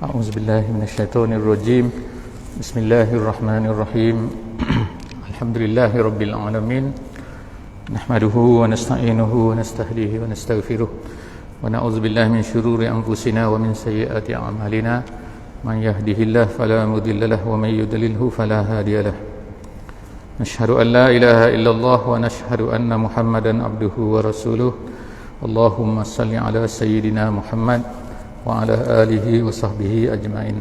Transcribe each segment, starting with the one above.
أعوذ بالله من الشيطان الرجيم بسم الله الرحمن الرحيم الحمد لله رب العالمين نحمده ونستعينه ونستهديه ونستغفره ونعوذ بالله من شرور أنفسنا ومن سيئات أعمالنا من يهده الله فلا مضل له ومن يضلله فلا هادي له نشهد أن لا إله إلا الله ونشهد أن محمدا عبده ورسوله اللهم صل على سيدنا محمد wa ala alihi wa sahbihi ajma'in.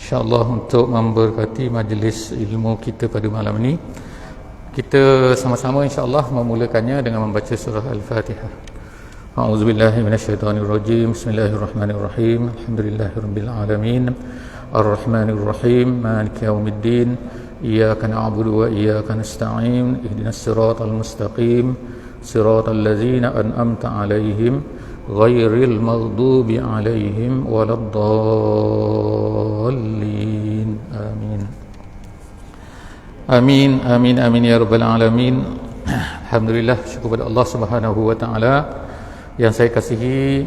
InsyaAllah untuk memberkati majlis ilmu kita pada malam ini, kita sama-sama insyaAllah memulakannya dengan membaca surah Al-Fatihah. A'udzubillahi minasyaitonirrajim. Bismillahirrahmanirrahim. Alhamdulillahirabbil alamin. Ar-Rahmanirrahim. Maliki yaumiddin. Iyyaka na'budu wa iyyaka nasta'in. Ihdinas siratal mustaqim. Siratal ladzina an'amta 'alaihim ghairil maghdubi 'alaihim waladdallin. Amin. Amin amin amin ya rabbal alamin. Alhamdulillah, syukur pada Allah Subhanahu wa taala yang saya kasihi,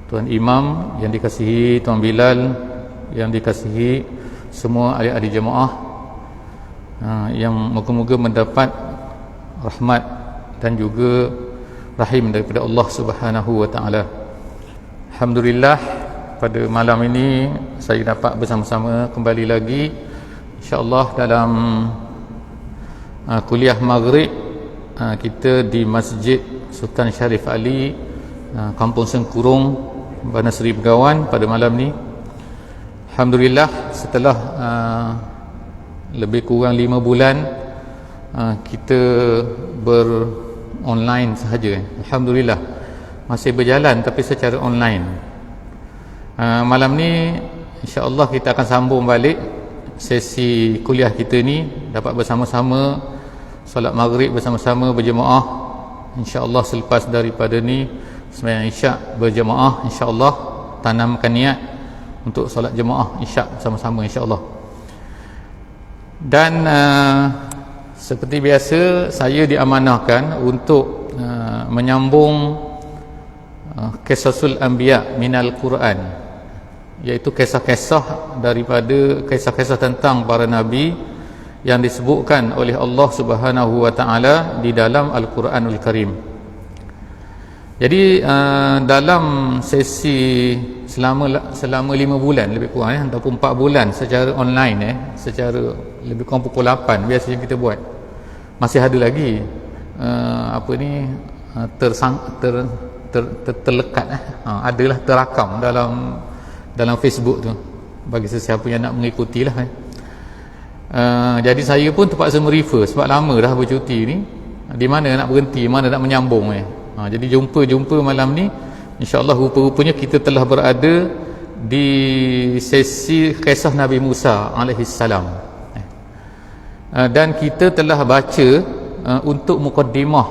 Tuan Imam yang dikasihi, Tuan Bilal yang dikasihi, semua ahli-ahli jemaah yang moga-moga mendapat rahmat dan juga rahim daripada Allah Subhanahu wa taala. Alhamdulillah, pada malam ini saya dapat bersama-sama kembali lagi insya-Allah dalam kuliah maghrib kita di Masjid Sultan Syarif Ali, Kampung Sengkurung, Bandar Seri Begawan pada malam ni. Alhamdulillah, setelah lebih kurang 5 bulan kita online sahaja. Alhamdulillah masih berjalan tapi secara online. Malam ni insya-Allah kita akan sambung balik sesi kuliah kita ni, dapat bersama-sama solat maghrib bersama-sama berjemaah insya-Allah. Selepas daripada ni sembahyang isyak berjemaah insya-Allah, tanamkan niat untuk solat jemaah isyak bersama-sama insya-Allah. Dan seperti biasa saya diamanahkan untuk menyambung Qisasul Anbiya minal Quran, iaitu kisah-kisah daripada kisah-kisah tentang para nabi yang disebutkan oleh Allah Subhanahu wa taala di dalam Al-Quranul Karim. Jadi dalam sesi selama 5 bulan lebih kurang ataupun 4 bulan secara online secara lebih kurang pukul 8 biasanya kita buat, masih ada lagi terlekat adalah terakam dalam Facebook tu bagi sesiapa yang nak mengikutilah jadi saya pun terpaksa merefer sebab lama dah bercuti ni, di mana nak berhenti, mana nak menyambung jadi jumpa malam ni insya-Allah. Rupa-rupanya kita telah berada di sesi kisah Nabi Musa alaihissalam, dan kita telah baca untuk mukaddimah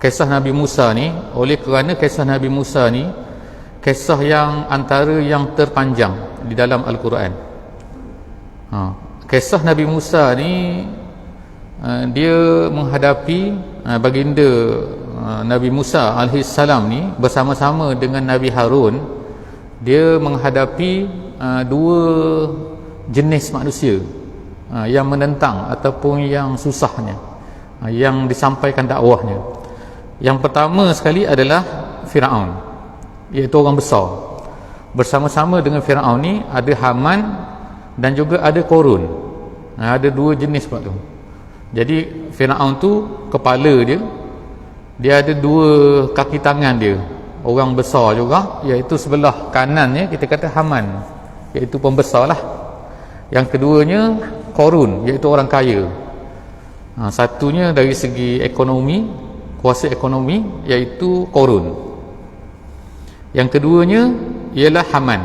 kisah Nabi Musa ni, oleh kerana kisah Nabi Musa ni kisah yang antara yang terpanjang di dalam Al-Quran. Kisah Nabi Musa ni dia menghadapi baginda Nabi Musa alaihissalam ni bersama-sama dengan Nabi Harun. Dia menghadapi dua jenis manusia yang menentang ataupun yang susahnya yang disampaikan dakwahnya. Yang pertama sekali adalah Firaun, iaitu orang besar. Bersama-sama dengan Firaun ni ada Haman dan juga ada Korun. Ada dua jenis pula tu. Jadi Firaun tu kepala dia ada dua kaki tangan dia, orang besar juga, iaitu sebelah kanannya kita kata Haman, iaitu pembesar lah. Yang keduanya Korun, iaitu orang kaya. Satunya dari segi ekonomi, kuasa ekonomi, iaitu Korun. Yang keduanya ialah Haman.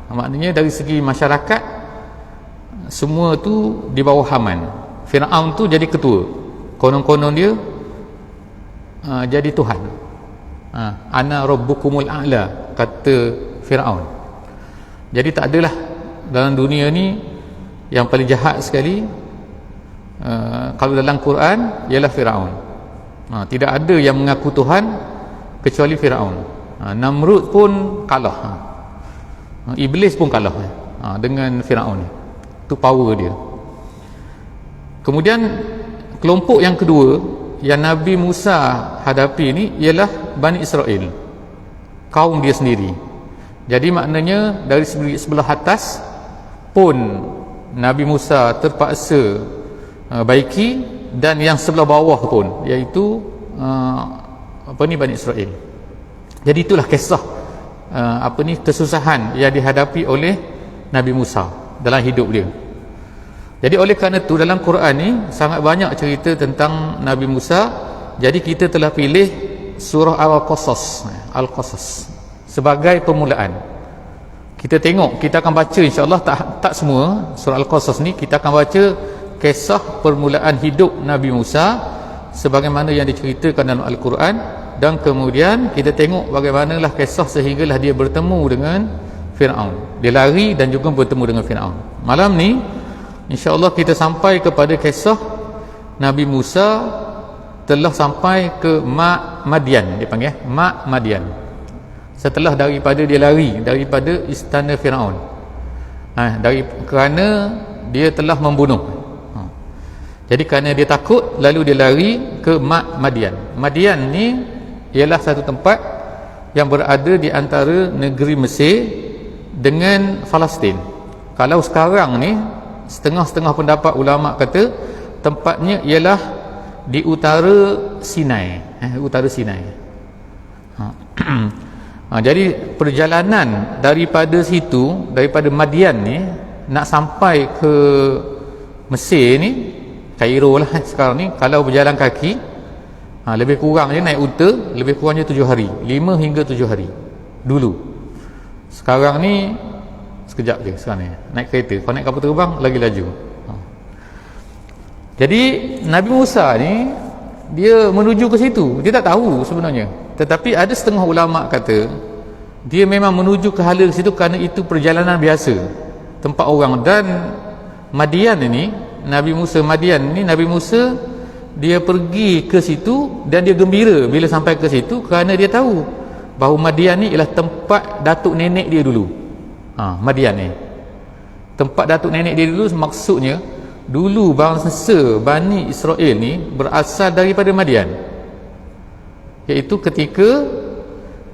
Maknanya dari segi masyarakat semua tu di bawah Haman. Firaun tu jadi ketua, konon-konon dia jadi Tuhan. Ana rabbukumul a'la, kata Firaun. Jadi tak adalah dalam dunia ni yang paling jahat sekali kalau dalam Quran ialah Firaun. Tidak ada yang mengaku Tuhan kecuali Firaun. Namrud pun kalah, Iblis pun kalah dengan Firaun ni. Itu power dia. Kemudian kelompok yang kedua yang Nabi Musa hadapi ni ialah Bani Israel, kaum dia sendiri. Jadi maknanya dari sebelah atas pun Nabi Musa terpaksa baiki, dan yang sebelah bawah pun, iaitu Bani Israel. Jadi itulah kisah kesusahan yang dihadapi oleh Nabi Musa dalam hidup dia. Jadi oleh kerana itu dalam Quran ni sangat banyak cerita tentang Nabi Musa. Jadi kita telah pilih surah Al-Qasas sebagai permulaan. Kita tengok, kita akan baca insya-Allah, tak semua surah Al-Qasas ni, kita akan baca kisah permulaan hidup Nabi Musa sebagaimana yang diceritakan dalam Al-Quran, dan kemudian kita tengok bagaimanalah kisah sehinggalah dia bertemu dengan Firaun. Dia lari dan juga bertemu dengan Firaun. Malam ni insya-Allah kita sampai kepada kisah Nabi Musa telah sampai ke Madian, dia panggil Madian. Setelah daripada dia lari daripada istana Firaun, kerana dia telah membunuh. Jadi kerana dia takut, lalu dia lari ke Madian. Madian ni ialah satu tempat yang berada di antara negeri Mesir dengan Palestin. Kalau sekarang ni setengah-setengah pendapat ulama kata tempatnya ialah di utara Sinai, utara Sinai. Jadi perjalanan daripada situ, daripada Madian ni nak sampai ke Mesir ni, Kairo lah sekarang ni, kalau berjalan kaki lebih kurang je naik unta, lebih kurangnya 7 hari, 5 hingga 7 hari dulu. Sekarang ni sekejap je sekarang ni naik kereta, kalau naik kapal terbang lagi laju. Jadi Nabi Musa ni dia menuju ke situ, dia tak tahu sebenarnya, tetapi ada setengah ulama kata dia memang menuju ke hala ke situ kerana itu perjalanan biasa tempat orang. Dan Madian ini, Nabi Musa dia pergi ke situ dan dia gembira bila sampai ke situ kerana dia tahu bahawa Madian ni ialah tempat datuk nenek dia dulu. Madian ni tempat datuk nenek dia dulu, maksudnya dulu bangsa Bani Israel ni berasal daripada Madian, iaitu ketika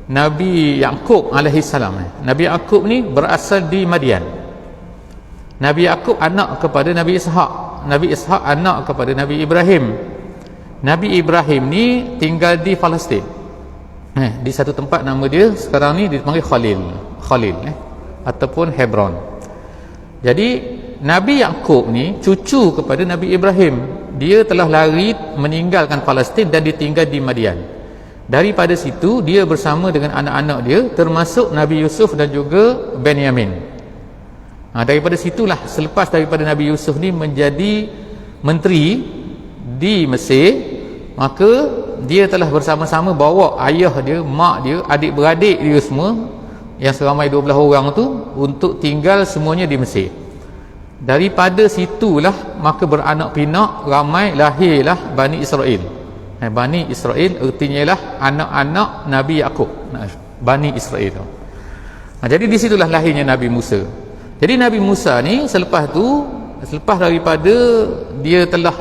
Nabi Yaqub alaihissalam. Nabi Yaqub ni berasal di Madian. Nabi Yaqub anak kepada Nabi Ishaq, Nabi Ishaq anak kepada Nabi Ibrahim. Nabi Ibrahim ni tinggal di Palestin, di satu tempat nama dia sekarang ni dipanggil Khalil ataupun Hebron. Jadi Nabi Yaqub ni cucu kepada Nabi Ibrahim. Dia telah lari meninggalkan Palestin dan ditinggal di Madian. Daripada situ dia bersama dengan anak-anak dia, termasuk Nabi Yusuf dan juga Benyamin. Daripada situlah, selepas daripada Nabi Yusuf ni menjadi menteri di Mesir, maka dia telah bersama-sama bawa ayah dia, mak dia, adik-beradik dia semua yang seramai 12 orang tu untuk tinggal semuanya di Mesir. Daripada situlah maka beranak pinak, ramai lahirlah Bani Israel. Bani Israel artinya ialah anak-anak Nabi Yaqub, Bani Israel. Jadi di situlah lahirnya Nabi Musa. Jadi Nabi Musa ni selepas daripada dia telah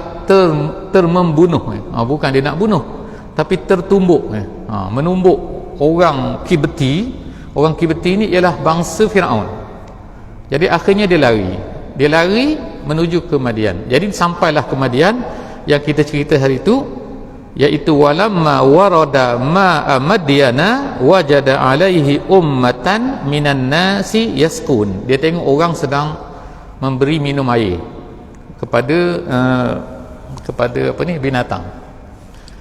membunuh, bukan dia nak bunuh, tapi tertumbuk, menumbuk orang Kibti. Orang Kibti ni ialah bangsa Firaun. Jadi akhirnya dia lari menuju ke Madian. Jadi sampailah ke Madian yang kita cerita hari itu, iaitu walamma warada ma'a Madyana wajada alaihi ummatan minan nasi yasqun. Dia tengok orang sedang memberi minum air kepada binatang.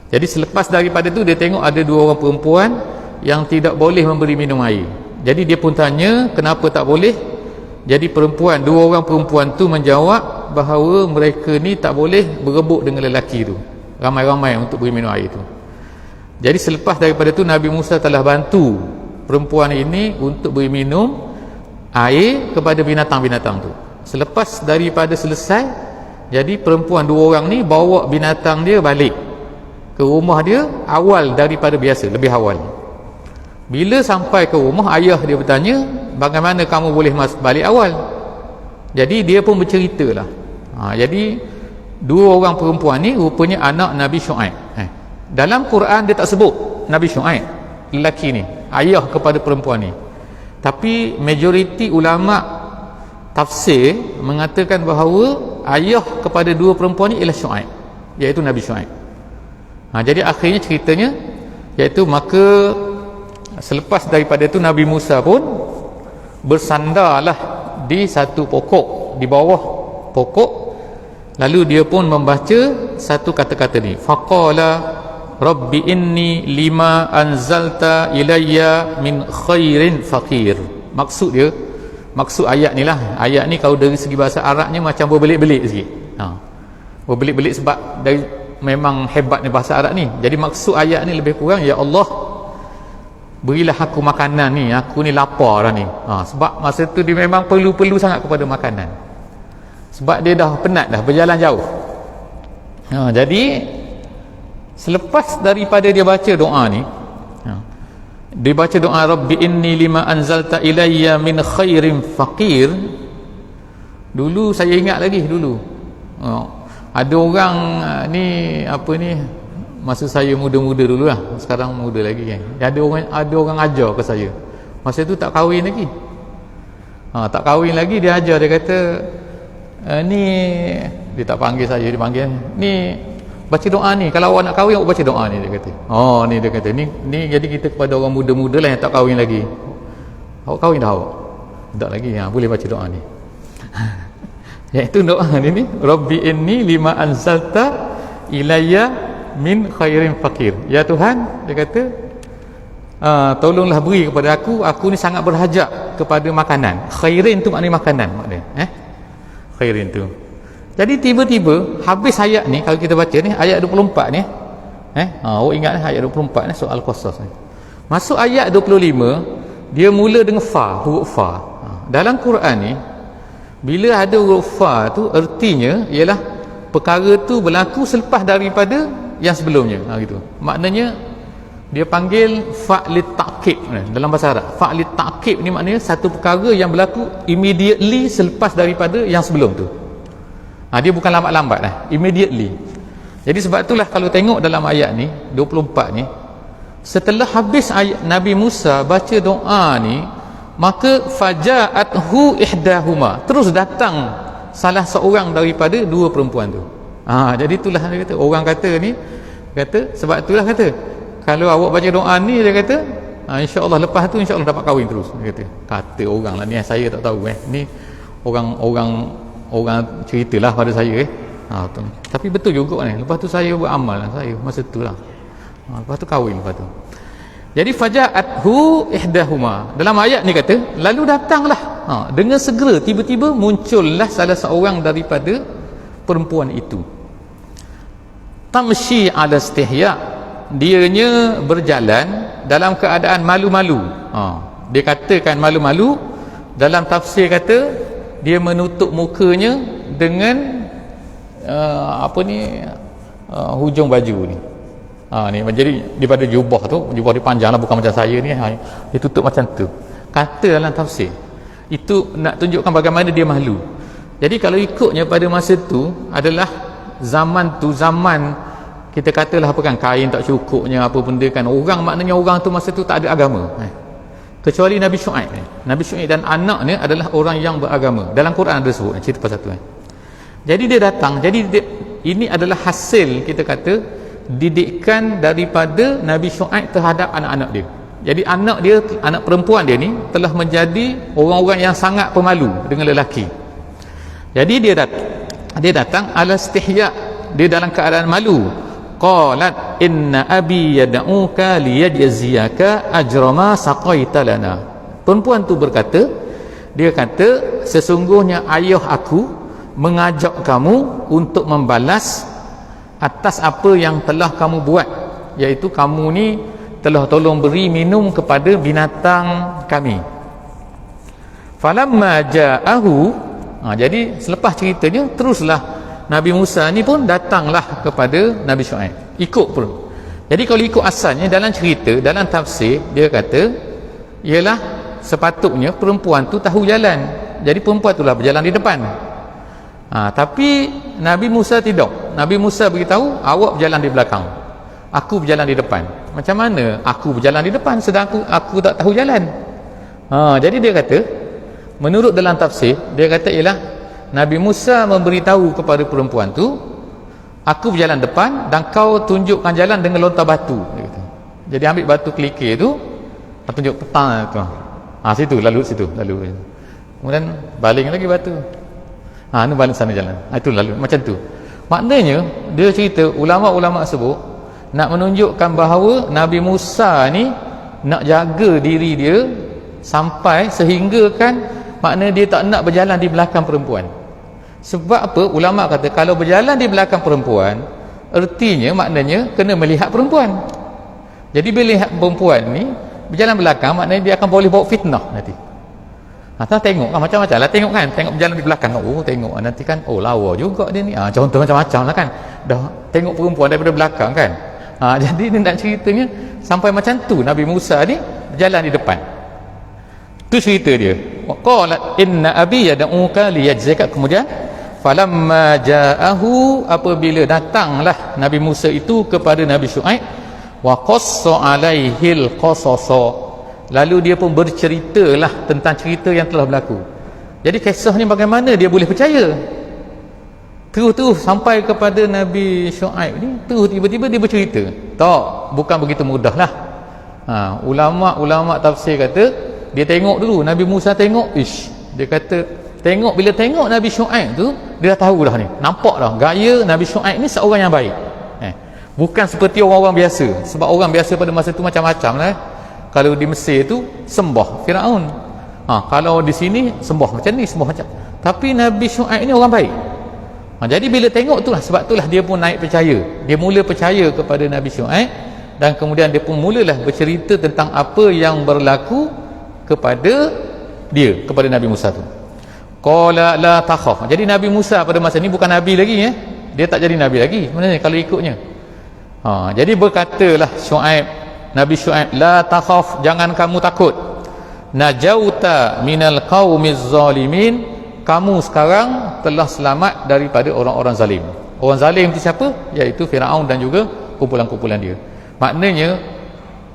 Jadi selepas daripada itu dia tengok ada 2 orang perempuan yang tidak boleh memberi minum air. Jadi dia pun tanya kenapa tak boleh. Jadi 2 orang perempuan tu menjawab bahawa mereka ni tak boleh berebut dengan lelaki tu, ramai-ramai untuk beri minum air tu. Jadi selepas daripada tu Nabi Musa telah bantu perempuan ini untuk beri minum air kepada binatang-binatang tu. Selepas daripada selesai, jadi perempuan 2 orang ni bawa binatang dia balik ke rumah dia awal daripada biasa, lebih awal. Bila sampai ke rumah, ayah dia bertanya, bagaimana kamu boleh balik awal? Jadi dia pun bercerita lah. Jadi dua orang perempuan ni rupanya anak Nabi Syuaib. Dalam Quran dia tak sebut Nabi Syuaib, lelaki ni, ayah kepada perempuan ni. Tapi majoriti ulama tafsir mengatakan bahawa ayah kepada dua perempuan ni ialah Syuaib, iaitu Nabi Syuaib. Jadi akhirnya ceritanya, iaitu maka selepas daripada itu Nabi Musa pun bersandarlah di satu pokok, di bawah pokok, lalu dia pun membaca satu kata-kata ni, faqala rabbi inni lima anzalta ilayya min khairin faqir. Maksud ayat ni lah, ayat ni kalau dari segi bahasa Arabnya macam berbelit-belit sikit. Berbelit-belit sebab dari memang hebatnya bahasa Arab ni. Jadi maksud ayat ni lebih kurang, ya Allah, berilah aku makanan ni, aku ni lapar dah ni. Sebab masa tu dia memang perlu sangat kepada makanan, sebab dia dah penat dah berjalan jauh. Jadi selepas daripada dia baca doa ni, dia baca doa rabbi inni lima anzalta ilayya min khairin faqir. Dulu saya ingat lagi dulu, ada orang ni apa ni, masa saya muda-muda dulu lah, sekarang muda lagi kan, ada orang ajar ke saya, masa tu tak kahwin lagi. Tak kahwin lagi, dia ajar, dia kata ni, dia tak panggil saya, dia panggil ni, baca doa ni, kalau awak nak kahwin awak baca doa ni, dia kata. Ni dia kata, ni jadi kita kepada orang muda-muda lah yang tak kahwin lagi. Awak kahwin dah awak? Tak lagi, boleh baca doa ni. Iaitu doa ni, rabbi inni lima anzalta ilayya min khairin fakir. Ya Tuhan, dia kata, tolonglah beri kepada aku ni sangat berhajat kepada makanan. Khairin tu maknanya makanan, maknanya khairin tu. Jadi tiba-tiba habis ayat ni, kalau kita baca ni ayat 24 ni, awak ingat ayat 24 ni soal Qasas ni. Masuk ayat 25, dia mula dengan fa, huruf fa. Dalam Quran ni bila ada huruf fa tu, ertinya ialah perkara tu berlaku selepas daripada yang sebelumnya, gitu. Maknanya dia panggil fa'lit ta'qib dalam bahasa Arab. Fa'lit ta'qib ni maknanya satu perkara yang berlaku immediately selepas daripada yang sebelum tu. Dia bukan lambat-lambat lah, immediately. Jadi sebab itulah kalau tengok dalam ayat ni 24 ni, setelah habis ayat Nabi Musa baca doa ni, maka faja'athu ihdahuma, terus datang salah seorang daripada dua perempuan tu. Jadi itulah dia kata, orang kata ni, kata sebab itulah kata kalau awak baca doa ni, dia kata insya-Allah lepas tu insya-Allah dapat kahwin terus, dia kata orang lah ni, saya tak tahu ni orang ceritalah pada saya tapi betul juga ni. Lepas tu saya beramal lah, saya masa tu lah, lepas tu kahwin. Lepas tu jadi faja'athu ihdahuma, dalam ayat ni kata lalu datanglah, dengan segera tiba-tiba muncullah salah seorang daripada perempuan itu, tamshi ala istihya, dianya berjalan dalam keadaan malu-malu. Dia katakan malu-malu, dalam tafsir kata dia menutup mukanya dengan hujung baju ni. Ni jadi daripada jubah tu, jubah dia panjang lah, bukan macam saya ni, dia tutup macam tu. Kata dalam tafsir itu nak tunjukkan bagaimana dia malu. Jadi kalau ikutnya pada masa tu adalah zaman tu, zaman kita katalah apa kan, kain tak cukupnya, apa benda kan, orang, maknanya orang tu masa tu tak ada agama, kecuali Nabi Syuaib. Nabi Syuaib dan anaknya adalah orang yang beragama. Dalam Quran ada sebut cerita pasal tu. Jadi dia datang, jadi ini adalah hasil, kita kata, didikan daripada Nabi Syuaib terhadap anak-anak dia. Jadi anak dia, anak perempuan dia ni telah menjadi orang-orang yang sangat pemalu dengan lelaki. Jadi dia datang ala istihya, dia dalam keadaan malu. Qalat inna abi yad'uka liyajziyaka ajra ma saqaita lana. Perempuan tu berkata, dia kata sesungguhnya ayah aku mengajak kamu untuk membalas atas apa yang telah kamu buat, iaitu kamu ni telah tolong beri minum kepada binatang kami. Falamma ja'ahu, jadi selepas ceritanya teruslah Nabi Musa ni pun datanglah kepada Nabi Syuaib, ikut pun. Jadi kalau ikut asalnya dalam cerita, dalam tafsir dia kata ialah sepatutnya perempuan tu tahu jalan, jadi perempuan itulah berjalan di depan. Tapi Nabi Musa tidak. Nabi Musa beritahu awak berjalan di belakang, aku berjalan di depan. Macam mana aku berjalan di depan sedang aku tak tahu jalan? Jadi dia kata, menurut dalam tafsir dia kata ialah Nabi Musa memberitahu kepada perempuan tu, aku berjalan depan dan kau tunjukkan jalan dengan lontar batu, dia kata. Jadi ambil batu kelikir tu, tunjuk petang tu. Situ lalu kemudian baling lagi batu. Ni balik sana jalan. Itu lalu macam tu. Maknanya dia cerita ulama-ulama sebut nak menunjukkan bahawa Nabi Musa ni nak jaga diri dia sampai sehingga kan makna dia tak nak berjalan di belakang perempuan. Sebab apa? Ulama kata kalau berjalan di belakang perempuan ertinya maknanya kena melihat perempuan. Jadi bila lihat perempuan ni berjalan belakang maknanya dia akan boleh bawa fitnah nanti. Tengok kan macam-macam lah, tengok kan, tengok berjalan di belakang, tengok nanti kan, lawa juga dia ni, contoh macam-macam lah kan, dah tengok perempuan daripada belakang kan. Jadi dia nak ceritanya sampai macam tu Nabi Musa ni berjalan di depan. Tu cerita dia. Qala inna abi yad'uka liyajzika, kemudian falamma ja'ahu, apabila datanglah Nabi Musa itu kepada Nabi Syuaib, wa qassa alaihil qasasa, lalu dia pun berceritalah tentang cerita yang telah berlaku. Jadi kisah ni bagaimana dia boleh percaya? Terus sampai kepada Nabi Syuaib ni, terus tiba-tiba dia bercerita. Tak, bukan begitu mudahlah. Ulama tafsir kata dia tengok dulu, Nabi Musa tengok, dia kata tengok, bila tengok Nabi Syuaib tu dia dah tahu dah ni, nampak dah gaya Nabi Syuaib ni seorang yang baik. Bukan seperti orang-orang biasa. Sebab orang biasa pada masa tu macam-macam lah. Kalau di Mesir tu sembah Firaun, kalau di sini sembah macam ni, sembah macam. Tapi Nabi Syuaib ni orang baik. Jadi bila tengok tu lah, sebab itulah dia pun naik percaya. Dia mula percaya kepada Nabi Syuaib dan kemudian dia pun mulalah bercerita tentang apa yang berlaku kepada dia, kepada Nabi Musa tu. Qala la takhaf. Jadi Nabi Musa pada masa ni bukan nabi lagi, dia tak jadi nabi lagi sebenarnya kalau ikutnya. Jadi berkatalah Nabi Syuaib, la takhaf, jangan kamu takut, najauta minal qaumiz zalimin, kamu sekarang telah selamat daripada orang-orang zalim. Orang zalim itu siapa? Iaitu Firaun dan juga kumpulan-kumpulan dia. Maknanya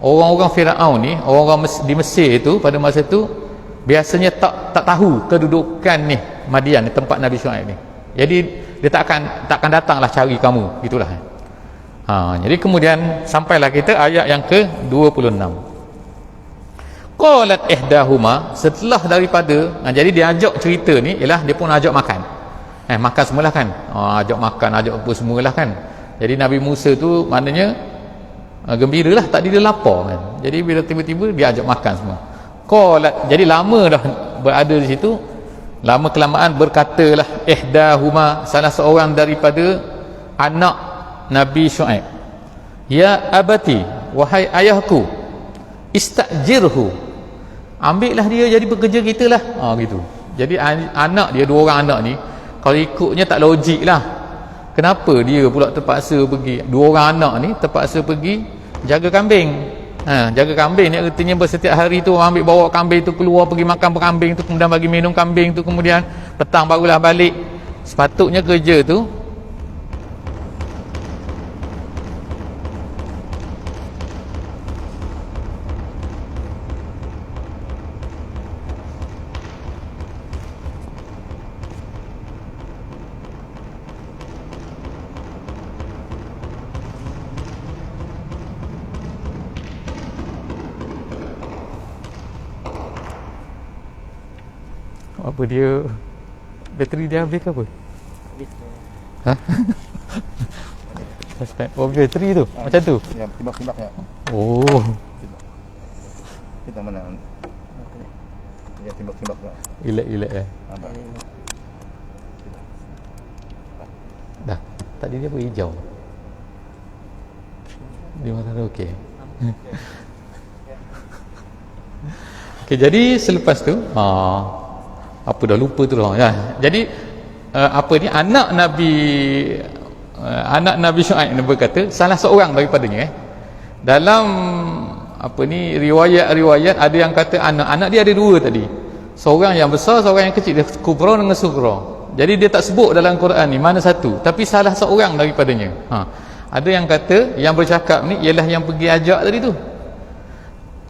orang-orang Firaun ni, orang-orang di Mesir itu pada masa itu biasanya tak tahu kedudukan ni Madian, tempat Nabi Syuaib ni. Jadi dia takkan datanglah cari kamu, gitulah. Jadi kemudian sampailah kita ayat yang ke-26. Qalat ihdahuma, setelah daripada jadi dia ajak cerita ni ialah dia pun ajak makan. Makan semualah kan. Ajak makan, ajak apa semualah kan. Jadi Nabi Musa tu maknanya gembiralah, tadi dia lapar kan. Jadi bila tiba-tiba dia ajak makan semua. Qalat, jadi lama dah berada di situ, lama kelamaan berkatalah ihdahuma, salah seorang daripada anak Nabi Syuaib, ya abati, wahai ayahku, istajirhu, ambillah dia jadi pekerja kita lah. Gitu. Jadi anak dia, dua orang anak ni kalau ikutnya tak logik lah. Kenapa dia pula terpaksa pergi, dua orang anak ni terpaksa pergi jaga kambing. Jaga kambing ni artinya setiap hari tu ambil bawa kambing tu keluar pergi makan kambing tu, kemudian bagi minum kambing tu, kemudian petang barulah balik. Sepatutnya kerja tu apa dia, bateri dia habis ke apa? Habis. Bateri tu macam tu ya, timbak-timbak ya. Kita mana ya, timbak-timbak ilek dah. Tadi dia apa, hijau di mana tu. Okey. Okey, jadi selepas tu apa dah lupa tu lah ya. Jadi apa ni, anak Nabi Syuaib ni berkata, salah seorang daripadanya Dalam riwayat-riwayat ada yang kata anak dia ada dua tadi. Seorang yang besar, seorang yang kecil. Dia kubra dengan sughra. Jadi dia tak sebut dalam Quran ni mana satu, tapi salah seorang daripadanya. Ada yang kata yang bercakap ni ialah yang pergi ajak tadi tu.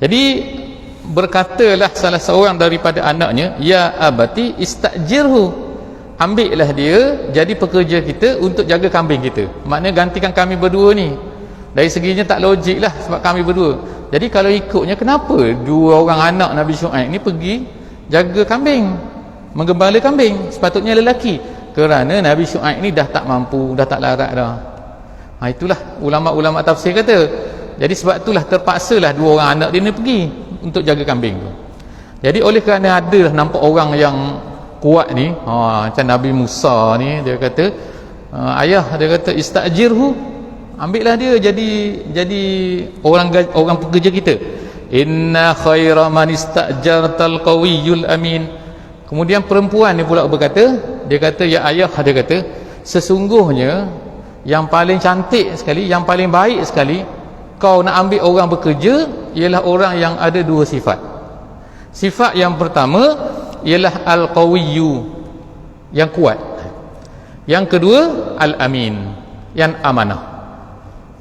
Jadi berkatalah salah seorang daripada anaknya, ya abati istajirhu, ambillah dia jadi pekerja kita untuk jaga kambing kita. Maknanya gantikan kami berdua ni. Dari seginya tak logik lah sebab kami berdua. Jadi kalau ikutnya, kenapa dua orang anak Nabi Syuaib ni pergi jaga kambing, menggembala kambing? Sepatutnya lelaki, kerana Nabi Syuaib ni dah tak mampu, dah tak larat dah. Itulah ulama-ulama tafsir kata. Jadi sebab itulah terpaksalah dua orang anak dia ni pergi untuk jaga kambing tu. Jadi oleh kerana ada nampak orang yang kuat ni, macam Nabi Musa ni, dia kata ayah dia kata istajirhu, ambillah dia jadi orang pekerja kita. Inna khaira man istajartal qawiyul amin. Kemudian perempuan ni pula berkata, dia kata ya ayah, dia kata sesungguhnya yang paling cantik sekali, yang paling baik sekali kau nak ambil orang bekerja ialah orang yang ada dua sifat. Sifat yang pertama ialah al-qawiyyu, yang kuat. Yang kedua al-amin, yang amanah.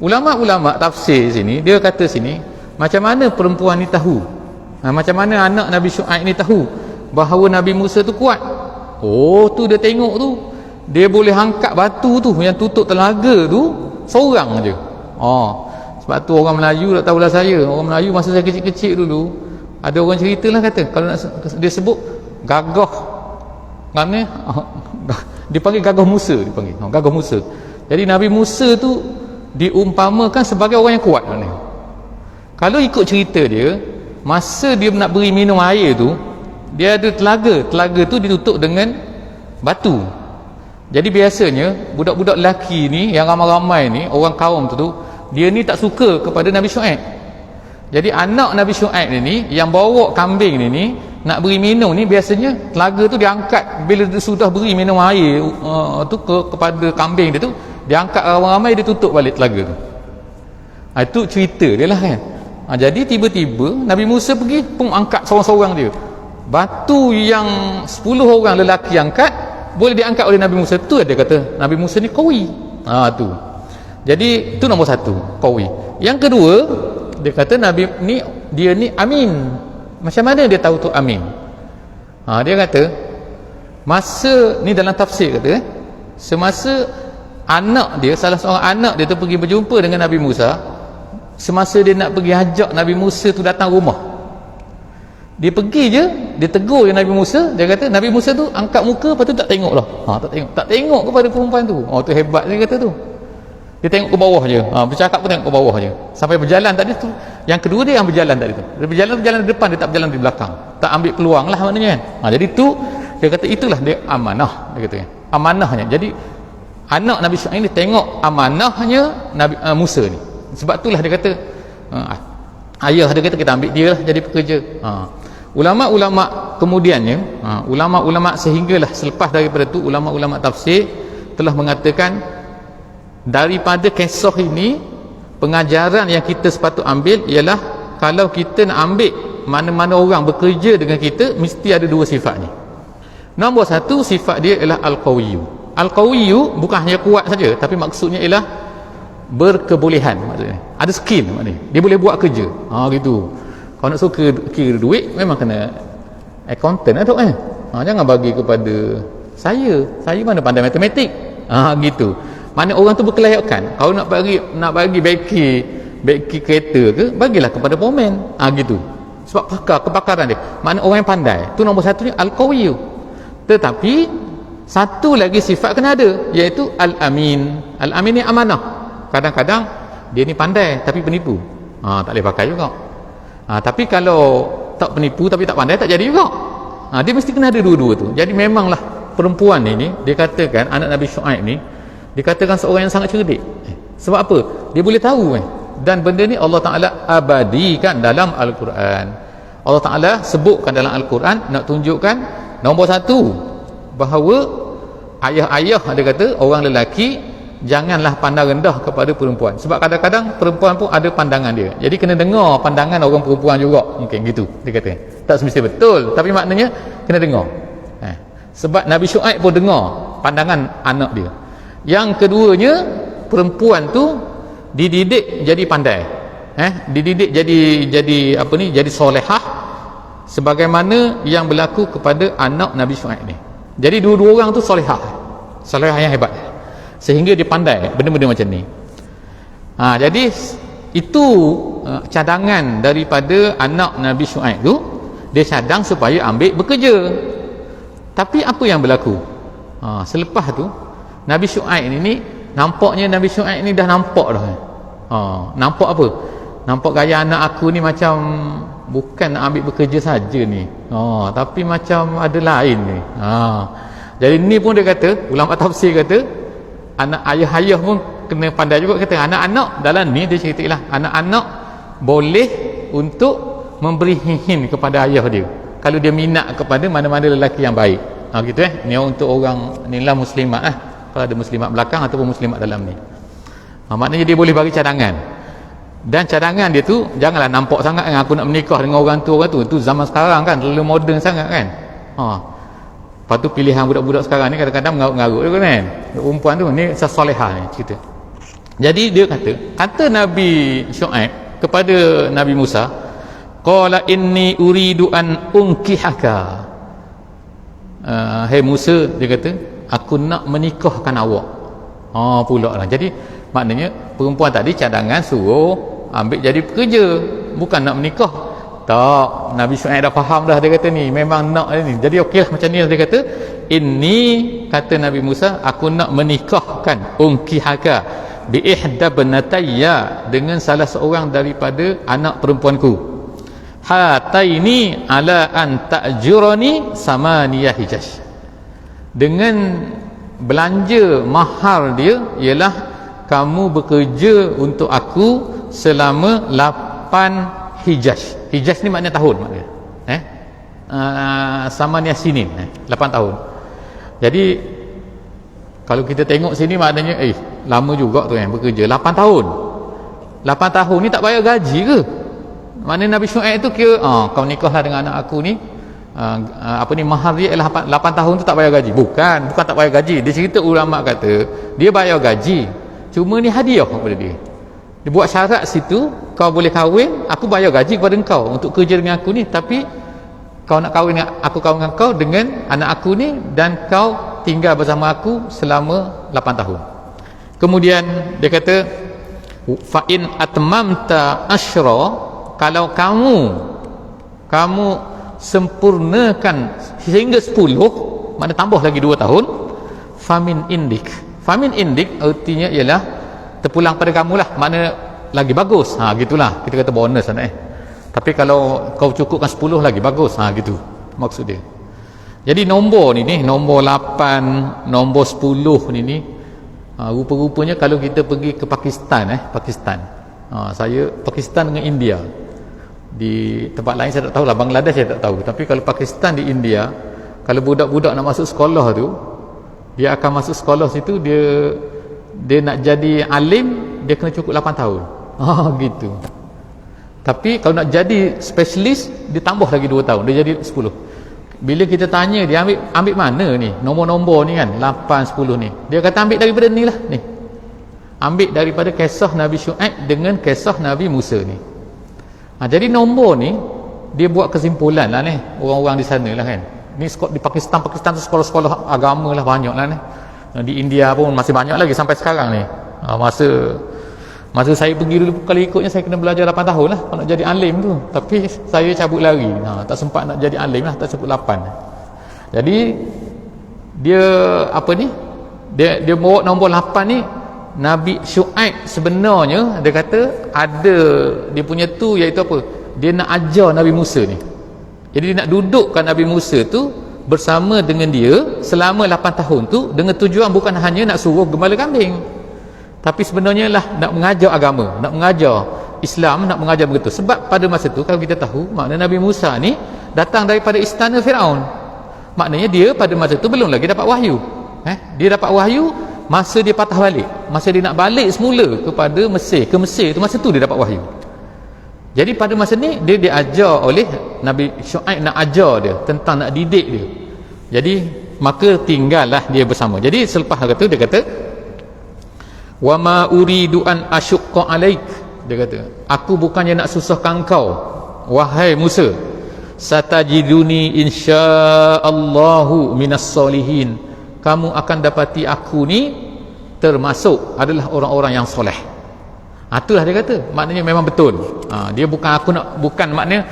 Ulama-ulama tafsir sini, dia kata sini, macam mana perempuan ni tahu, macam mana anak Nabi Syuaib ni tahu bahawa Nabi Musa tu kuat? Tu dia tengok tu, dia boleh angkat batu tu yang tutup telaga tu seorang je. Sebab tu orang Melayu, tak tahulah saya, orang Melayu masa saya kecil-kecil dulu, ada orang ceritalah kata, kalau nak dia sebut gagah, mana dipanggil gagah Musa, dipanggil gagah Musa. Jadi Nabi Musa tu diumpamakan sebagai orang yang kuat ni. Kalau ikut cerita dia, masa dia nak beri minum air tu, dia ada telaga tu ditutup dengan batu. Jadi biasanya budak-budak lelaki ni yang ramai-ramai ni, orang kaum tu dia ni tak suka kepada Nabi Syuaib. Jadi anak Nabi Syuaib ni yang bawa kambing ni nak beri minum ni, biasanya telaga tu diangkat bila dia sudah beri minum air tu kepada kambing dia tu, dia angkat ramai-ramai, dia tutup balik telaga tu. Itu cerita dia lah kan. Jadi tiba-tiba Nabi Musa pergi pun angkat seorang-seorang dia. Batu yang 10 orang lelaki angkat boleh diangkat oleh Nabi Musa. Tu dia kata Nabi Musa ni qawi. Tu. Jadi itu nombor satu, qawi. Yang kedua, dia kata Nabi ni, dia ni amin. Macam mana dia tahu tu amin? Dia kata masa ni dalam tafsir kata, semasa anak dia, salah seorang anak dia tu pergi berjumpa dengan Nabi Musa, semasa dia nak pergi ajak Nabi Musa tu datang rumah, dia pergi je, dia tegur je Nabi Musa. Dia kata Nabi Musa tu angkat muka, lepas tu tak tengok lah, tak tengok kepada perempuan tu. Tu hebat dia kata tu. Dia tengok ke bawah je, bercakap pun tengok ke bawah je, sampai berjalan tadi tu. Yang kedua dia yang berjalan tadi tu, dia berjalan di depan, dia tak berjalan di belakang, tak ambil peluang lah maknanya kan. Jadi tu dia kata itulah dia amanah, dia kata amanahnya. Jadi anak Nabi Syuaib ni tengok amanahnya Nabi Musa ni. Sebab itulah dia kata ayah dia kata kita ambil dia lah jadi pekerja. Ulama-ulama kemudiannya, ulama-ulama sehinggalah selepas daripada tu, ulama-ulama tafsir telah mengatakan daripada kisah ini, pengajaran yang kita sepatut ambil ialah kalau kita nak ambil mana-mana orang bekerja dengan kita, mesti ada dua sifat ni. Nombor satu, sifat dia ialah al-qawiyyu. Al-qawiyyu bukan hanya kuat saja, tapi maksudnya ialah berkebolehan, maksudnya ada skill, maknanya dia boleh buat kerja. Gitu. Kalau nak suka kira duit, memang kena accountant lah kan. Jangan bagi kepada saya mana pandai matematik. Gitu. Mana orang tu berkelayakan. Kalau nak bagi beki kereta ke, bagilah kepada pomen. Gitu. Sebab kepakaran dia. Mana orang yang pandai. Tu nombor satunya al-qawiyyu. Tetapi satu lagi sifat kena ada, iaitu al-amin. Al-amin ni amanah. Kadang-kadang dia ni pandai tapi penipu. Tak boleh pakai juga. Tapi kalau tak penipu tapi tak pandai, tak jadi juga. Dia mesti kena ada dua-dua tu. Jadi memanglah perempuan ni dia katakan anak Nabi Syuaib ni dikatakan seorang yang sangat cerdik. Sebab apa? Dia boleh tahu dan benda ni Allah Ta'ala abadikan dalam Al-Quran. Allah Ta'ala sebutkan dalam Al-Quran nak tunjukkan nombor satu, bahawa ayah-ayah dia kata orang lelaki janganlah pandang rendah kepada perempuan, sebab kadang-kadang perempuan pun ada pandangan dia, jadi kena dengar pandangan orang perempuan juga, mungkin gitu dia kata. Tak semestinya betul, tapi maknanya kena dengar. Sebab Nabi Syuaib pun dengar pandangan anak dia. Yang keduanya, perempuan tu dididik jadi pandai, dididik jadi apa ni, jadi solehah, sebagaimana yang berlaku kepada anak Nabi Syuaib ni. Jadi dua-dua orang tu solehah yang hebat, sehingga dia pandai benda-benda macam ni. Jadi itu cadangan daripada anak Nabi Syuaib tu. Dia cadang supaya ambil bekerja. Tapi apa yang berlaku? Selepas tu Nabi Syuaib ni nampaknya Nabi Syuaib ni dah nampak dah. Nampak apa? Nampak gaya anak aku ni macam bukan nak ambil bekerja saja ni. Tapi macam ada lain ni. Jadi ni pun dia kata, ulama tafsir kata, anak ayah-ayah pun kena pandai juga, kata anak-anak dalam ni dia ceritalah, anak-anak boleh untuk memberi hin kepada ayah dia kalau dia minat kepada mana-mana lelaki yang baik. Gitu ni untuk orang ni lah muslimat kalau ada muslimat belakang ataupun muslimat dalam ni. Maknanya dia boleh bagi cadangan, dan cadangan dia tu janganlah nampak sangat kan, aku nak menikah dengan orang tu zaman sekarang kan terlalu moden sangat kan. Lepas tu pilihan budak-budak sekarang ni kadang-kadang mengarut-ngarut juga kan, perempuan tu ni sesolehah ni cerita. Jadi dia kata Nabi Syuaib kepada Nabi Musa, qala inni uridu an unkihaka. Hai Musa, dia kata aku nak menikahkan awak. Pula lah. Jadi maknanya perempuan tadi cadangan suruh ambil jadi pekerja, bukan nak menikah. Tak, Nabi Syuaib dah faham dah, dia kata ni memang nak ni. Jadi okeylah macam ni dia kata, inni, kata Nabi Musa, aku nak menikahkan unkihaka bi ihda banatayya, dengan salah seorang daripada anak perempuanku. Hataini ala an ta'jurani samaniyah hijaj, dengan belanja mahar dia ialah kamu bekerja untuk aku selama 8 hijaj. Hijaj ni maknanya tahun, maknanya samaniyah sinin, 8 tahun. Jadi kalau kita tengok sini maknanya lama juga tu bekerja 8 tahun. 8 tahun ni tak bayar gaji ke? Maknanya Nabi Syuaib tu kira kau nikahlah dengan anak aku ni, mahar dia ialah 8 tahun tu tak bayar gaji. Bukan tak bayar gaji. Dia cerita, ulama kata dia bayar gaji, cuma ni hadiah kepada dia. Dia buat syarat situ, kau boleh kahwin, aku bayar gaji kepada kau untuk kerja dengan aku ni, tapi kau nak kahwin dengan aku, kahwin dengan kau dengan anak aku ni, dan kau tinggal bersama aku selama 8 tahun. Kemudian dia kata, fa in atmamta asyra, kalau kamu sempurnakan sehingga 10, makna tambah lagi 2 tahun, famin indik. Famin indik artinya ialah terpulang pada kamu lah, makna lagi bagus. Gitulah, kita kata bonus lah. Tapi kalau kau cukupkan 10 lagi bagus, gitu maksud dia. Jadi nombor ni nombor 8, nombor 10 ni rupa-rupanya kalau kita pergi ke Pakistan, saya Pakistan dengan India, di tempat lain saya tak tahu lah, Bangladesh saya tak tahu, tapi kalau Pakistan di India, kalau budak-budak nak masuk sekolah tu, dia akan masuk sekolah situ, dia nak jadi alim, dia kena cukup 8 tahun. Gitu. Tapi kalau nak jadi spesialis, dia tambah lagi 2 tahun, dia jadi 10. Bila kita tanya dia ambil mana ni nombor-nombor ni kan, 8, 10 ni, dia kata ambil daripada ni lah ni, ambil daripada kisah Nabi Syuaib dengan kisah Nabi Musa ni. Jadi nombor ni dia buat kesimpulan lah ni, orang-orang di sana lah kan. Ni di Pakistan tu sekolah-sekolah agama lah banyak lah ni. Di India pun masih banyak lagi sampai sekarang ni. Masa saya pergi dulu kali ikutnya, saya kena belajar 8 tahun lah kalau nak jadi alim tu, tapi saya cabut lari, tak sempat nak jadi alim lah, tak cukup 8. Jadi dia dia bawa nombor 8 ni. Nabi Syuaib sebenarnya dia kata ada dia punya tu, iaitu apa, dia nak ajar Nabi Musa ni. Jadi dia nak dudukkan Nabi Musa tu bersama dengan dia selama 8 tahun tu, dengan tujuan bukan hanya nak suruh gembala kambing, tapi sebenarnya lah nak mengajar agama, nak mengajar Islam, nak mengajar begitu. Sebab pada masa tu kalau kita tahu, makna Nabi Musa ni datang daripada istana Firaun, maknanya dia pada masa tu belum lagi dapat wahyu. Dia dapat wahyu masa dia patah balik masa dia nak balik semula kepada Mesir, ke Mesir tu, masa tu dia dapat wahyu. Jadi pada masa ni dia diajar oleh Nabi Syuaib, nak ajar dia tentang, nak didik dia. Jadi maka tinggallah dia bersama. Jadi selepas dia kata wa ma uridu an asyqa alaik, dia kata aku bukannya nak susahkan kau wahai Musa, satajiduni insyaallahu minas solihin, kamu akan dapati aku ni termasuk adalah orang-orang yang soleh. Itulah dia kata, maknanya memang betul. Dia bukan aku nak, bukan maknanya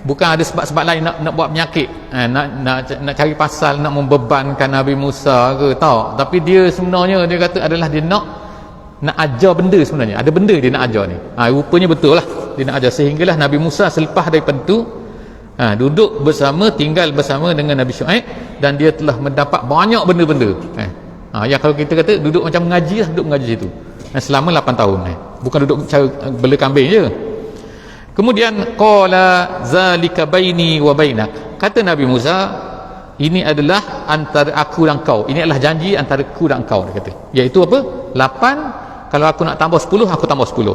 bukan ada sebab-sebab lain nak buat penyakit, nak cari pasal, nak membebankan Nabi Musa ke, tahu. Tapi dia sebenarnya dia kata adalah dia nak ajar benda, sebenarnya ada benda dia nak ajar ni. Rupanya betul lah dia nak ajar, sehinggalah Nabi Musa selepas daripada tu duduk bersama, tinggal bersama dengan Nabi Syuaib, dan dia telah mendapat banyak benda-benda. Yang kalau kita kata duduk macam mengaji lah, duduk mengaji situ selama 8 tahun. Bukan duduk cara bela kambing je. Kemudian qala zalika baini wa bainak, kata Nabi Musa, ini adalah antara aku dan kau, ini adalah janji antara aku dan kau, dia kata, iaitu apa? 8, kalau aku nak tambah 10, aku tambah 10.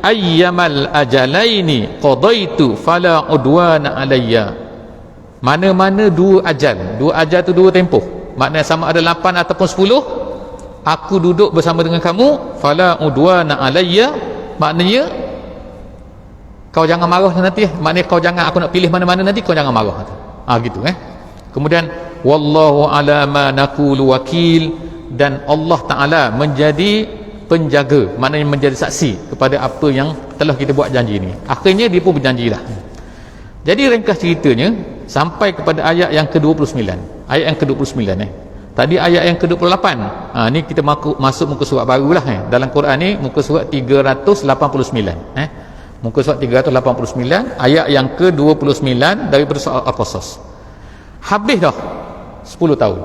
Ayyamal ajalaini qadaitu fala udwana alayya, mana-mana dua ajal tu dua tempoh, maknanya sama ada 8 ataupun 10, aku duduk bersama dengan kamu, fala udwana alayya, maknanya kau jangan marah nanti, maknanya kau jangan, aku nak pilih mana-mana nanti, kau jangan marah. Gitu. Kemudian wallahu ala ma naqulu wakil, dan Allah Ta'ala menjadi penjaga, maknanya menjadi saksi kepada apa yang telah kita buat janji ni. Akhirnya dia pun berjanjilah. Jadi ringkas ceritanya sampai kepada ayat yang ke-29. Ayat yang ke-29 tadi ayat yang ke-28. Ni kita masuk muka surat barulah dalam Quran ni, muka surat 389. Muka surat 389 ayat yang ke-29 daripada surah Al-Qasas. Habis dah 10 tahun.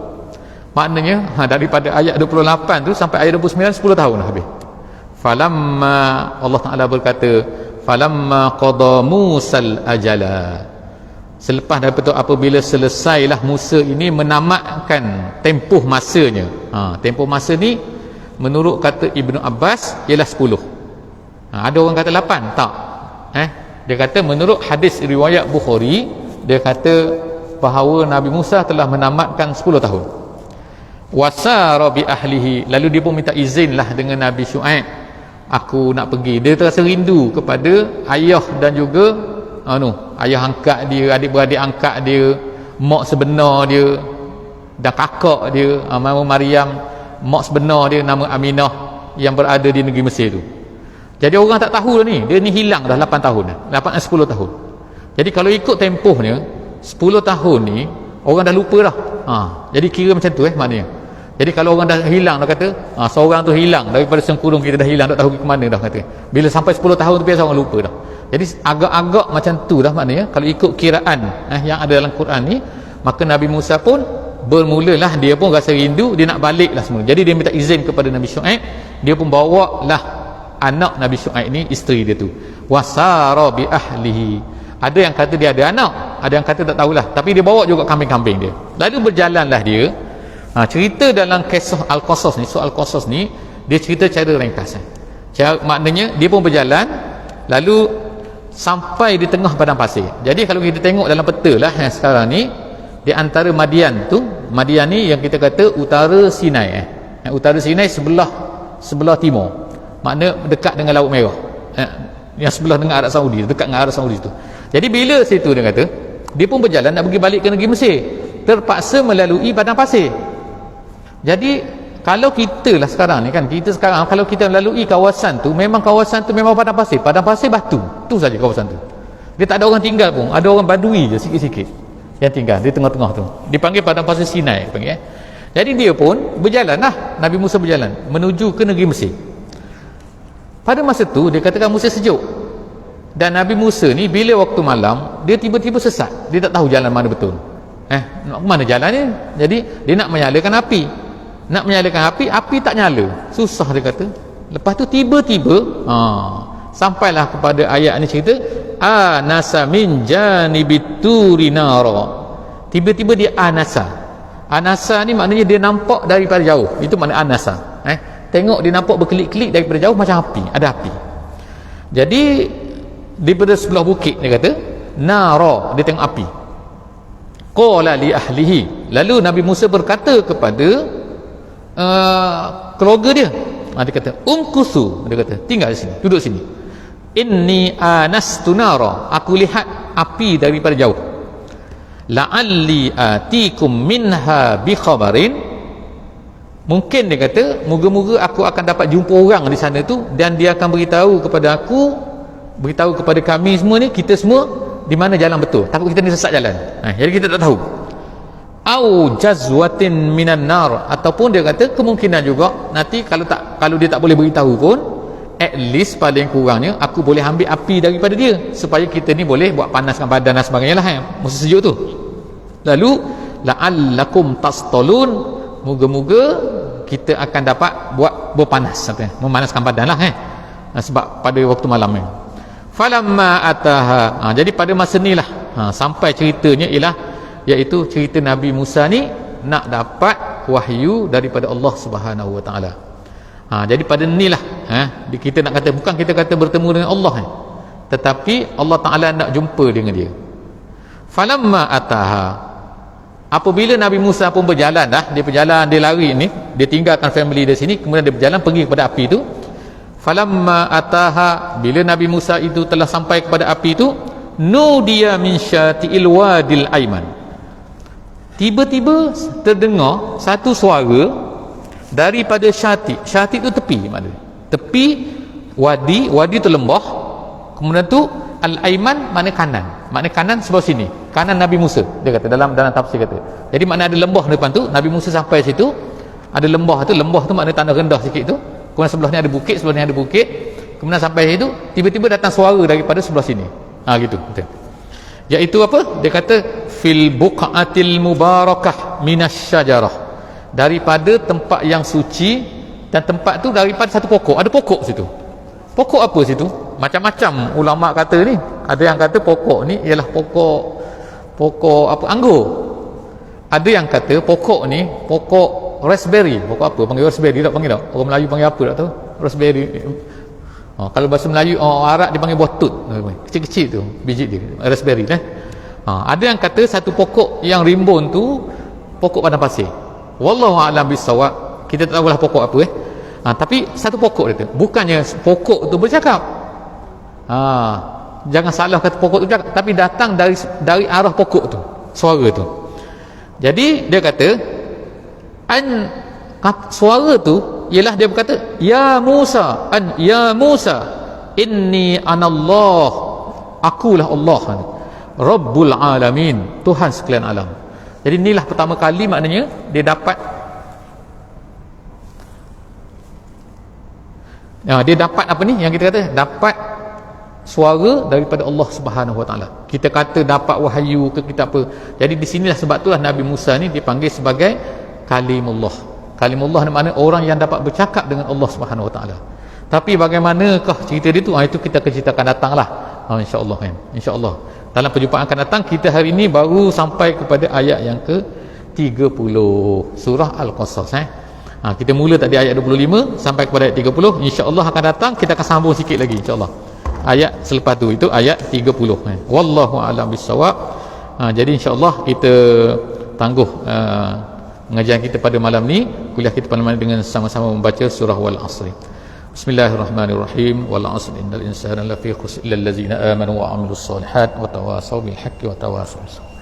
Maknanya daripada ayat 28 tu sampai ayat 29, 10 tahun dah habis. Falamma, Allah Ta'ala berkata, falamma qada Musal ajala, selepas daripada apabila selesailah Musa ini menamatkan tempoh masanya. Tempoh masa ni menurut kata Ibnu Abbas ialah 10. Ada orang kata 8, tak. Dia kata menurut hadis riwayat Bukhari, dia kata bahawa Nabi Musa telah menamatkan 10 tahun. Wasara bi ahlihi, lalu dia pun minta izin lah dengan Nabi Syuaib, aku nak pergi. Dia terasa rindu kepada ayah dan juga ayah angkat dia, adik-beradik angkat dia, mak sebenar dia dan kakak dia, nama Maryam, mak sebenar dia nama Aminah yang berada di negeri Mesir tu. Jadi orang tak tahu dah ni, dia ni hilang dah 8 tahun, 10 tahun. Jadi kalau ikut tempohnya 10 tahun ni orang dah lupa dah. Jadi kira macam tu maknanya. Jadi kalau orang dah hilang, dah kata seorang tu hilang daripada sengkurung, kita dah hilang, tak tahu ke mana dah, kata bila sampai 10 tahun tu biasa orang lupa dah. Jadi agak-agak macam tu dah maknanya kalau ikut kiraan yang ada dalam Quran ni. Maka Nabi Musa pun bermulalah, dia pun rasa rindu, dia nak balik lah semula. Jadi dia minta izin kepada Nabi Syuaib, dia pun bawa lah anak Nabi Syuaib ni, isteri dia tu, wasara bi ahlihi. Ada yang kata dia ada anak, ada yang kata tak tahulah, tapi dia bawa juga kambing-kambing dia. Lalu berjalanlah dia. Cerita dalam kisah Al-Qasas ni, surah Al-Qasas ni, dia cerita cara ringkas. Maknanya dia pun berjalan, lalu sampai di tengah padang pasir. Jadi kalau kita tengok dalam peta lah sekarang ni, di antara Madian tu, Madian ni yang kita kata utara Sinai. Utara Sinai sebelah timur, makna dekat dengan Laut Merah. Yang sebelah dengan Arab Saudi, dekat dengan Arab Saudi tu. Jadi bila situ dia kata, dia pun berjalan nak pergi balik ke negeri Mesir, terpaksa melalui padang pasir. Jadi kalau kita lah sekarang ni kan, kita sekarang kalau kita melalui kawasan tu, memang kawasan tu memang padang pasir batu, tu saja kawasan tu. Dia tak ada orang tinggal pun, ada orang Badui je sikit-sikit yang tinggal di tengah-tengah tu. Dipanggil padang pasir Sinai panggil. Jadi dia pun berjalan lah, Nabi Musa berjalan menuju ke negeri Mesir. Pada masa tu dia katakan musim sejuk, dan Nabi Musa ni bila waktu malam dia tiba-tiba sesat, dia tak tahu jalan mana betul. Nak mana jalannya? Jadi dia nak menyalakan api, api tak nyala, susah dia kata. Lepas tu tiba-tiba sampailah kepada ayat ni, cerita anasa min janibit turi nara. Tiba-tiba dia anasa ni maknanya dia nampak daripada jauh, itu makna anasa. tengok dia nampak berkelip-kelip daripada jauh macam api, ada api. Jadi daripada sebelah bukit dia kata nara, dia tengok api. Qala li ahlihi, lalu Nabi Musa berkata kepada keluarga dia, dia kata umkusu, dia kata tinggal di sini, duduk sini. Inni anastu nara, aku lihat api daripada jauh. La'alli atikum minha bi khabarin, mungkin dia kata moga-moga aku akan dapat jumpa orang di sana tu dan dia akan beritahu kepada aku, beritahu kepada kami semua ni, kita semua di mana jalan betul. Takut kita ni sesat jalan. Jadi kita tak tahu. Au jazwatin minan nar, ataupun dia kata kemungkinan juga nanti kalau dia tak boleh beritahu pun, at least paling kurangnya aku boleh ambil api daripada dia supaya kita ni boleh buat panaskan badan dan sebagainya lah musim sejuk tu. Lalu la'allakum tastalun, moga-moga kita akan dapat buat berpanas, memanaskan badan lah sebab pada waktu malam ni. Falamma ataha, jadi pada masa ni lah sampai ceritanya ialah, iaitu cerita Nabi Musa ni nak dapat wahyu daripada Allah Subhanahu Wa Taala. Jadi pada ni lah kita nak kata, bukan kita kata bertemu dengan Allah tetapi Allah Ta'ala nak jumpa dengan dia. Falamma ataha, apabila Nabi Musa pun berjalan dah, dia berjalan, dia lari ni, dia tinggalkan family dia sini, kemudian dia berjalan pergi kepada api tu. Falamma ataha, bila Nabi Musa itu telah sampai kepada api tu, nudiya min syati'il wadil aiman, tiba-tiba terdengar satu suara daripada syati'. Syati' tu tepi, maknanya tepi wadi, wadi tu lembah, kemudian tu al-aiman makna kanan, makna kanan sebelah sini, kanan Nabi Musa, dia kata dalam tafsir kata. Jadi makna ada lembah depan tu, Nabi Musa sampai situ, ada lembah tu makna tanah rendah sikit tu, kemudian sebelah ni ada bukit, sebelah ni ada bukit, kemudian sampai situ tiba-tiba datang suara daripada sebelah sini, gitu betul. Iaitu apa? Dia kata fil buqatil mubarakah minasy syajarah, daripada tempat yang suci, dan tempat tu daripada satu pokok, ada pokok situ. Pokok apa situ? Macam-macam ulama kata ni. Ada yang kata pokok ni ialah pokok apa, anggur. Ada yang kata pokok ni pokok raspberry. Pokok apa? Panggil raspberry tak, panggil tak? Orang Melayu panggil apa tak tahu? Raspberry. Kalau bahasa Melayu, Arab dia panggil botut. Kecil-kecil tu biji dia, raspberry ada yang kata satu pokok yang rimbun tu pokok padang pasir. Wallahu a'lam bissawab, kita tak tahulah pokok apa tapi satu pokok dia tu, bukannya pokok tu bercakap. Jangan salah kata pokok tu bercakap, tapi datang dari arah pokok tu suara tu. Jadi dia kata suara tu ialah dia berkata, ya Musa, ya Musa, inni anallah, akulah Allah, Rabbul alamin, Tuhan sekalian alam. Jadi inilah pertama kali maknanya dia dapat apa ni yang kita kata, dapat suara daripada Allah Subhanahu Wa Taala. Kita kata dapat wahyu ke kita apa. Jadi di sinilah sebab itulah Nabi Musa ni dipanggil sebagai kalimullah. Kalimullah makna orang yang dapat bercakap dengan Allah Subhanahu Wa Taala. Tapi bagaimanakah cerita dia tu? Itu kita akan ceritakan datanglah. Insya-Allah insya-Allah. Dalam perjumpaan akan datang, kita hari ini baru sampai kepada ayat yang ke-30 surah Al-Qasas. Kita mula tadi ayat 25 sampai kepada ayat 30. Insya-Allah akan datang kita akan sambung sikit lagi insya-Allah. Ayat selepas tu itu ayat 30. Wallahu a'lam bissawab. Jadi insya-Allah kita tangguh pengajian kita pada malam ni, kuliah kita pada malam dengan sama-sama membaca surah Wal Asri. Bismillahirrahmanirrahim. Wal 'asri innal insana lafi khusr illa allazina amanu wa 'amilus solihat wa tawasaw bil haqqi wa tawasaw bis sabr.